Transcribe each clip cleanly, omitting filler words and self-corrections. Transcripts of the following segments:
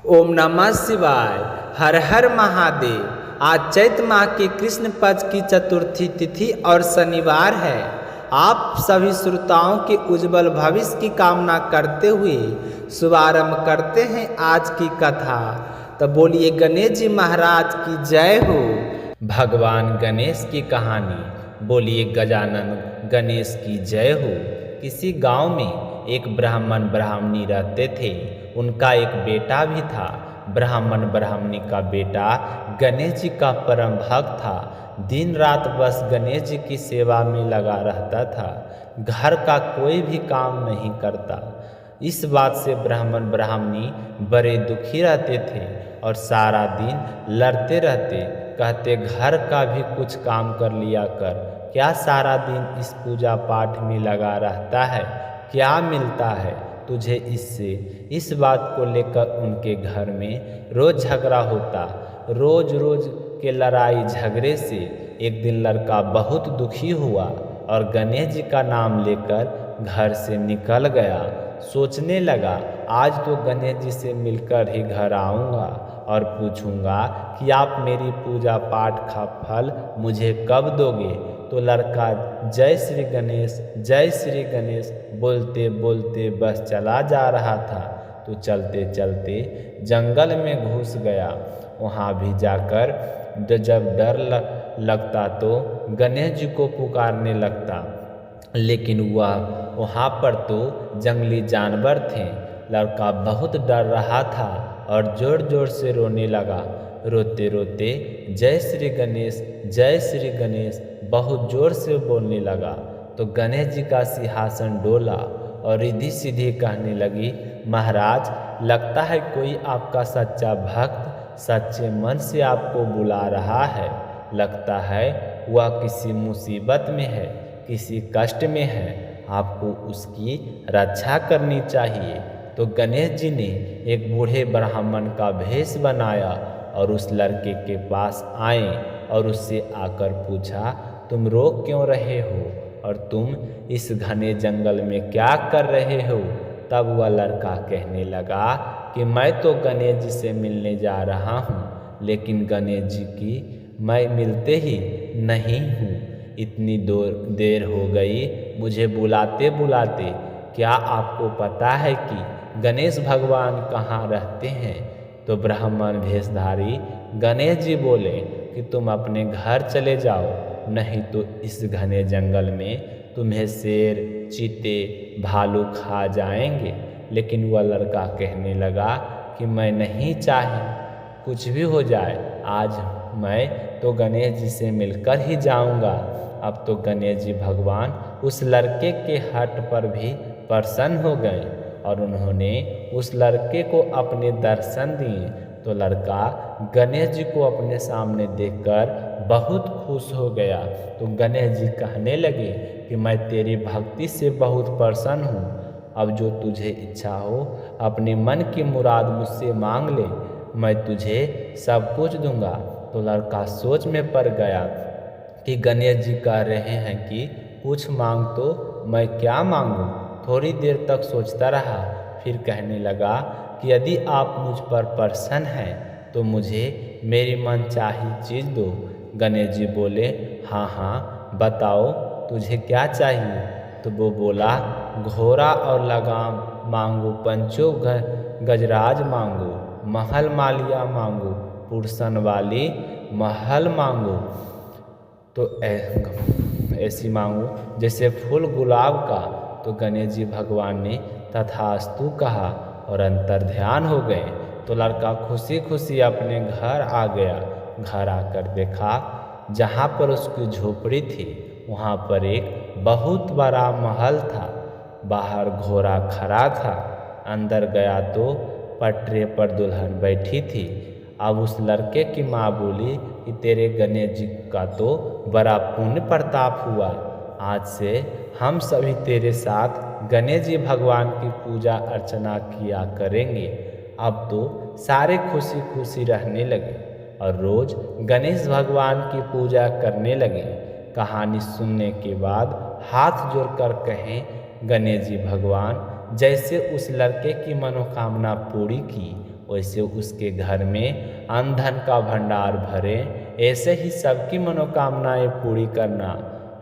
ओम नमः शिवाय। हर हर महादेव। आज चैत्र माह के कृष्ण पक्ष की चतुर्थी तिथि और शनिवार है। आप सभी श्रोताओं के उज्जवल भविष्य की कामना करते हुए शुभारंभ करते हैं आज की कथा। तो बोलिए गणेश जी महाराज की जय हो। भगवान गणेश की कहानी। बोलिए गजानन गणेश की जय हो। किसी गांव में एक ब्राह्मण ब्राह्मणी रहते थे। उनका एक बेटा भी था। ब्राह्मण ब्राह्मणी का बेटा गणेश जी का परम भक्त था। दिन रात बस गणेश जी की सेवा में लगा रहता था। घर का कोई भी काम नहीं करता। इस बात से ब्राह्मण ब्राह्मणी बड़े दुखी रहते थे और सारा दिन लड़ते रहते। कहते घर का भी कुछ काम कर लिया कर, क्या सारा दिन इस पूजा पाठ में लगा रहता है, क्या मिलता है तुझे इससे। इस बात को लेकर उनके घर में रोज झगड़ा होता। रोज रोज के लड़ाई झगड़े से एक दिन लड़का बहुत दुखी हुआ और गणेश जी का नाम लेकर घर से निकल गया। सोचने लगा आज तो गणेश जी से मिलकर ही घर आऊँगा और पूछूंगा कि आप मेरी पूजा पाठ का फल मुझे कब दोगे। तो लड़का जय श्री गणेश बोलते बोलते बस चला जा रहा था। तो चलते चलते जंगल में घुस गया। वहाँ भी जाकर जब डर लगता तो गणेश जी को पुकारने लगता, लेकिन वहाँ पर तो जंगली जानवर थे। लड़का बहुत डर रहा था और जोर जोर से रोने लगा। रोते रोते जय श्री गणेश बहुत जोर से बोलने लगा। तो गणेश जी का सिंहासन डोला और रिद्धि सीधी कहने लगी, महाराज लगता है कोई आपका सच्चा भक्त सच्चे मन से आपको बुला रहा है। लगता है वह किसी मुसीबत में है, किसी कष्ट में है, आपको उसकी रक्षा करनी चाहिए। तो गणेश जी ने एक बूढ़े ब्राह्मण का भेष बनाया और उस लड़के के पास आए और उससे आकर पूछा, तुम रो क्यों रहे हो और तुम इस घने जंगल में क्या कर रहे हो। तब वह लड़का कहने लगा कि मैं तो गणेश जी से मिलने जा रहा हूँ, लेकिन गणेश जी की मैं मिलते ही नहीं हूँ। इतनी देर हो गई मुझे बुलाते बुलाते। क्या आपको पता है कि गणेश भगवान कहाँ रहते हैं। तो ब्राह्मण भेषधारी गणेश जी बोले कि तुम अपने घर चले जाओ, नहीं तो इस घने जंगल में तुम्हें शेर चीते भालू खा जाएंगे। लेकिन वह लड़का कहने लगा कि मैं नहीं चाहे कुछ भी हो जाए, आज मैं तो गणेश जी से मिलकर ही जाऊंगा। अब तो गणेश जी भगवान उस लड़के के हट पर भी प्रसन्न हो गए और उन्होंने उस लड़के को अपने दर्शन दिए। तो लड़का गणेश जी को अपने सामने देखकर बहुत खुश हो गया। तो गणेश जी कहने लगे कि मैं तेरी भक्ति से बहुत प्रसन्न हूँ। अब जो तुझे इच्छा हो अपने मन की मुराद मुझसे मांग ले, मैं तुझे सब कुछ दूंगा। तो लड़का सोच में पड़ गया कि गणेश जी कह रहे हैं कि कुछ मांग, तो मैं क्या मांगूं। थोड़ी देर तक सोचता रहा, फिर कहने लगा कि यदि आप मुझ पर प्रसन्न हैं तो मुझे मेरी मनचाही चीज़ दो। गणेश जी बोले, हाँ हाँ बताओ तुझे क्या चाहिए। तो वो बोला, घोड़ा और लगाम मांगो, पंचो गजराज मांगो, महल मालिया मांगो, पुरसन वाली महल मांगो। तो ऐसी मांगो जैसे फूल गुलाब का। तो गणेश जी भगवान ने तथास्तु कहा और अंतर ध्यान हो गए। तो लड़का खुशी खुशी अपने घर आ गया। घर आकर देखा जहाँ पर उसकी झोपड़ी थी वहाँ पर एक बहुत बड़ा महल था। बाहर घोड़ा खड़ा था। अंदर गया तो पटरे पर दुल्हन बैठी थी। अब उस लड़के की माँ बोली कि तेरे गणेश जी का तो बड़ा पुण्य प्रताप हुआ, आज से हम सभी तेरे साथ गणेश जी भगवान की पूजा अर्चना किया करेंगे। अब तो सारे खुशी खुशी रहने लगे और रोज गणेश भगवान की पूजा करने लगे। कहानी सुनने के बाद हाथ जोड़कर कहें, गणेश जी भगवान जैसे उस लड़के की मनोकामना पूरी की वैसे उसके घर में अन्न धन का भंडार भरे। ऐसे ही सबकी मनोकामनाएं पूरी करना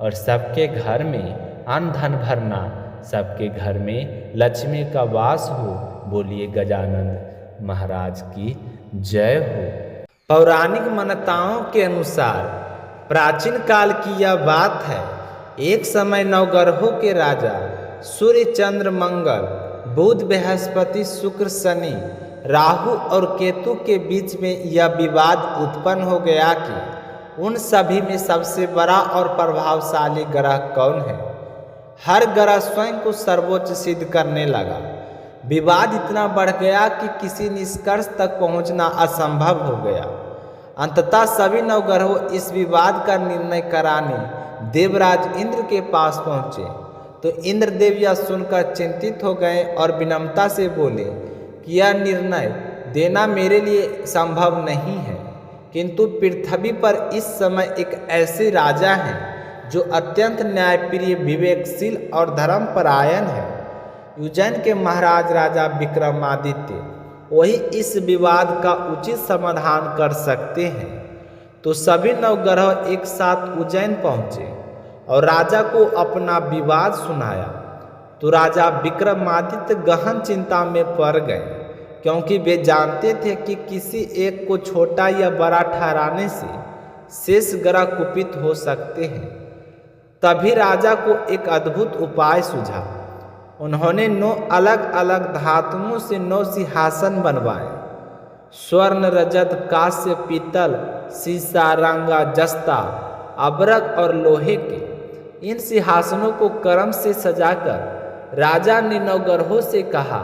और सबके घर में अन्न धन भरना, सबके घर में लक्ष्मी का वास हो। बोलिए गजानंद महाराज की जय हो। पौराणिक मान्यताओं के अनुसार प्राचीन काल की यह बात है। एक समय नवग्रहों के राजा सूर्य, चंद्र, मंगल, बुध, बृहस्पति, शुक्र, शनि, राहु और केतु के बीच में यह विवाद उत्पन्न हो गया कि उन सभी में सबसे बड़ा और प्रभावशाली ग्रह कौन है। हर ग्रह स्वयं को सर्वोच्च सिद्ध करने लगा। विवाद इतना बढ़ गया कि किसी निष्कर्ष तक पहुंचना असंभव हो गया। अंततः सभी नवग्रहों इस विवाद का निर्णय कराने देवराज इंद्र के पास पहुंचे। तो इंद्रदेव यह सुनकर चिंतित हो गए और विनम्रता से बोले कि यह निर्णय देना मेरे लिए संभव नहीं है, किंतु पृथ्वी पर इस समय एक ऐसे राजा हैं जो अत्यंत न्यायप्रिय, विवेकशील और धर्मपरायण है। उज्जैन के महाराज राजा विक्रमादित्य वही इस विवाद का उचित समाधान कर सकते हैं। तो सभी नवग्रह एक साथ उज्जैन पहुँचे और राजा को अपना विवाद सुनाया। तो राजा विक्रमादित्य गहन चिंता में पड़ गए, क्योंकि वे जानते थे कि किसी एक को छोटा या बड़ा ठहराने से शेष ग्रह कुपित हो सकते हैं। तभी राजा को एक अद्भुत उपाय सूझा। उन्होंने 9 अलग अलग धातुओं से 9 सिंहासन बनवाए। स्वर्ण, रजत, कांस्य, पीतल, सीसा, रंगा, जस्ता, अबरक और लोहे के इन सिंहासनों को क्रम से सजाकर राजा ने नवग्रहों से कहा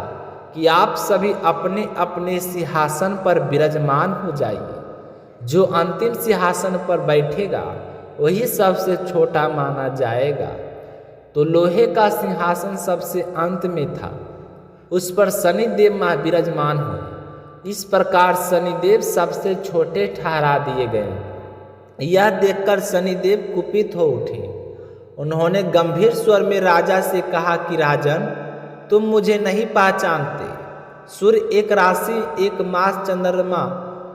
कि आप सभी अपने अपने सिंहासन पर विराजमान हो जाइए। जो अंतिम सिंहासन पर बैठेगा वही सबसे छोटा माना जाएगा। तो लोहे का सिंहासन सबसे अंत में था, उस पर शनिदेव विराजमान हुए। इस प्रकार शनिदेव सबसे छोटे ठहरा दिए गए। यह देखकर शनिदेव कुपित हो उठे। उन्होंने गंभीर स्वर में राजा से कहा कि राजन, तुम मुझे नहीं पहचानते। सूर्य 1 राशि 1 मास, चंद्रमा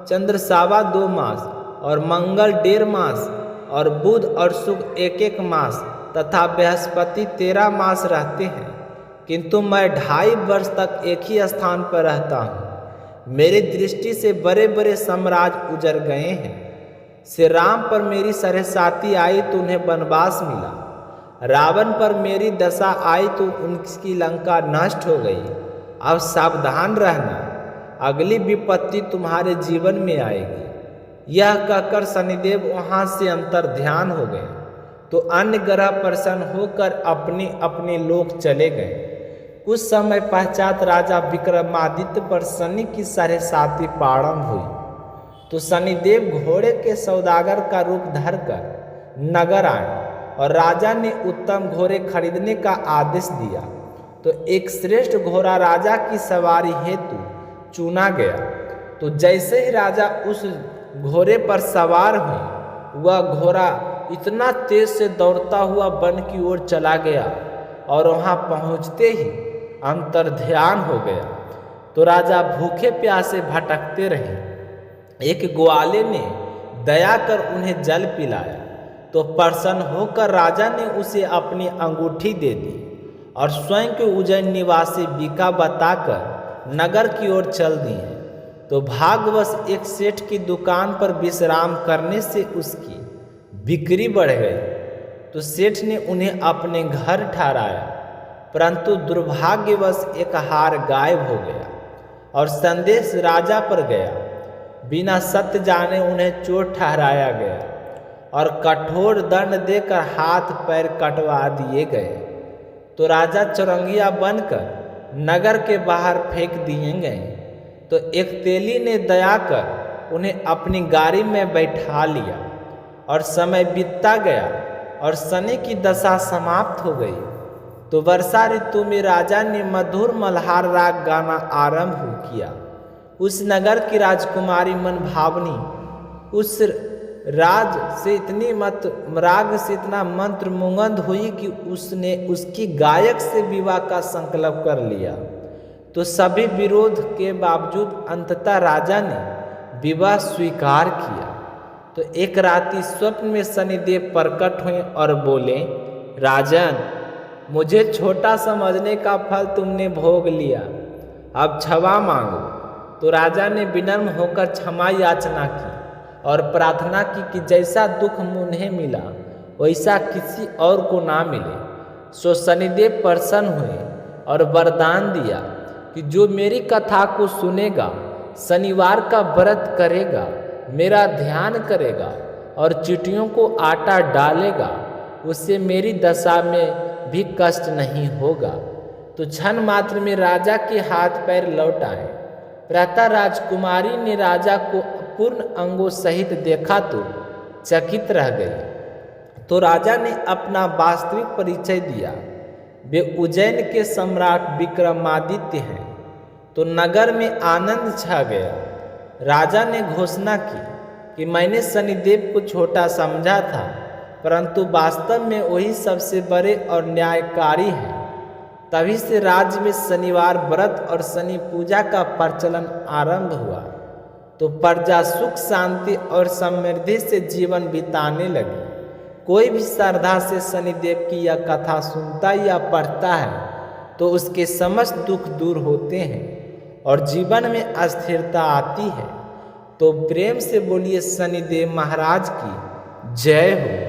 चंद्र 2.25 मास और मंगल 1.5 मास और बुध और शुक्र 1 मास तथा बृहस्पति 13 मास रहते हैं, किंतु मैं 2.5 वर्ष तक एक ही स्थान पर रहता हूँ। मेरी दृष्टि से बड़े बड़े साम्राज्य उजड़ गए हैं। श्री राम पर मेरी सरहसाती आई तो उन्हें वनवास मिला। रावण पर मेरी दशा आई तो उनकी लंका नष्ट हो गई। अब सावधान रहना, अगली विपत्ति तुम्हारे जीवन में आएगी। यह कहकर शनिदेव वहाँ से अंतर्ध्यान हो गए। तो अन्य ग्रह प्रसन्न होकर अपने अपने लोक चले गए। कुछ समय पश्चात राजा विक्रमादित्य पर शनि की सरहसाती प्रारंभ हुई। तो शनिदेव घोड़े के सौदागर का रूप धरकर नगर आए और राजा ने उत्तम घोड़े खरीदने का आदेश दिया। तो एक श्रेष्ठ घोड़ा राजा की सवारी हेतु चुना गया। तो जैसे ही राजा उस घोड़े पर सवार हुए, वह घोड़ा इतना तेज से दौड़ता हुआ वन की ओर चला गया और वहां पहुंचते ही अंतर्ध्यान हो गया। तो राजा भूखे प्यासे भटकते रहे। एक ग्वाले ने दया कर उन्हें जल पिलाया। तो प्रसन्न होकर राजा ने उसे अपनी अंगूठी दे दी और स्वयं के उज्जैन निवासी बीका बताकर नगर की ओर चल दिए। तो भाग्यवश एक सेठ की दुकान पर विश्राम करने से उसकी बिक्री बढ़ गई। तो सेठ ने उन्हें अपने घर ठहराया, परंतु दुर्भाग्यवश एक हार गायब हो गया और संदेश राजा पर गया। बिना सत्य जाने उन्हें चोर ठहराया गया और कठोर दंड देकर हाथ पैर कटवा दिए गए। तो राजा चौरंगिया बनकर नगर के बाहर फेंक दिए गए। तो एक तेली ने दया कर उन्हें अपनी गाड़ी में बैठा लिया और समय बीतता गया और शनि की दशा समाप्त हो गई। तो वर्षा ऋतु में राजा ने मधुर मल्हार राग गाना आरंभ किया। उस नगर की राजकुमारी मनभावनी उस राग से इतना मंत्र मुग्ध हुई कि उसने उसकी गायक से विवाह का संकल्प कर लिया। तो सभी विरोध के बावजूद अंततः राजा ने विवाह स्वीकार किया। तो एक रात्रि स्वप्न में शनिदेव प्रकट हुए और बोले, राजन, मुझे छोटा समझने का फल तुमने भोग लिया, अब क्षमा मांगो। तो राजा ने विनम्र होकर क्षमा याचना की और प्रार्थना की कि जैसा दुख उन्हें मिला वैसा किसी और को ना मिले। सो शनिदेव प्रसन्न हुए और वरदान दिया कि जो मेरी कथा को सुनेगा, शनिवार का व्रत करेगा, मेरा ध्यान करेगा और चींटियों को आटा डालेगा, उससे मेरी दशा में भी कष्ट नहीं होगा। तो क्षण मात्र में राजा के हाथ पैर लौट आए। प्रातः राजकुमारी ने राजा को पूर्ण अंगों सहित देखा तो चकित रह गई। तो राजा ने अपना वास्तविक परिचय दिया, वे उज्जैन के सम्राट विक्रमादित्य हैं। तो नगर में आनंद छा गया। राजा ने घोषणा की कि मैंने शनिदेव को छोटा समझा था, परंतु वास्तव में वही सबसे बड़े और न्यायकारी हैं। तभी से राज्य में शनिवार व्रत और शनि पूजा का प्रचलन आरंभ हुआ। तो प्रजा सुख शांति और समृद्धि से जीवन बिताने लगी। कोई भी श्रद्धा से शनिदेव की यह कथा सुनता या पढ़ता है तो उसके समस्त दुख दूर होते हैं और जीवन में स्थिरता आती है। तो प्रेम से बोलिए शनिदेव महाराज की जय हो।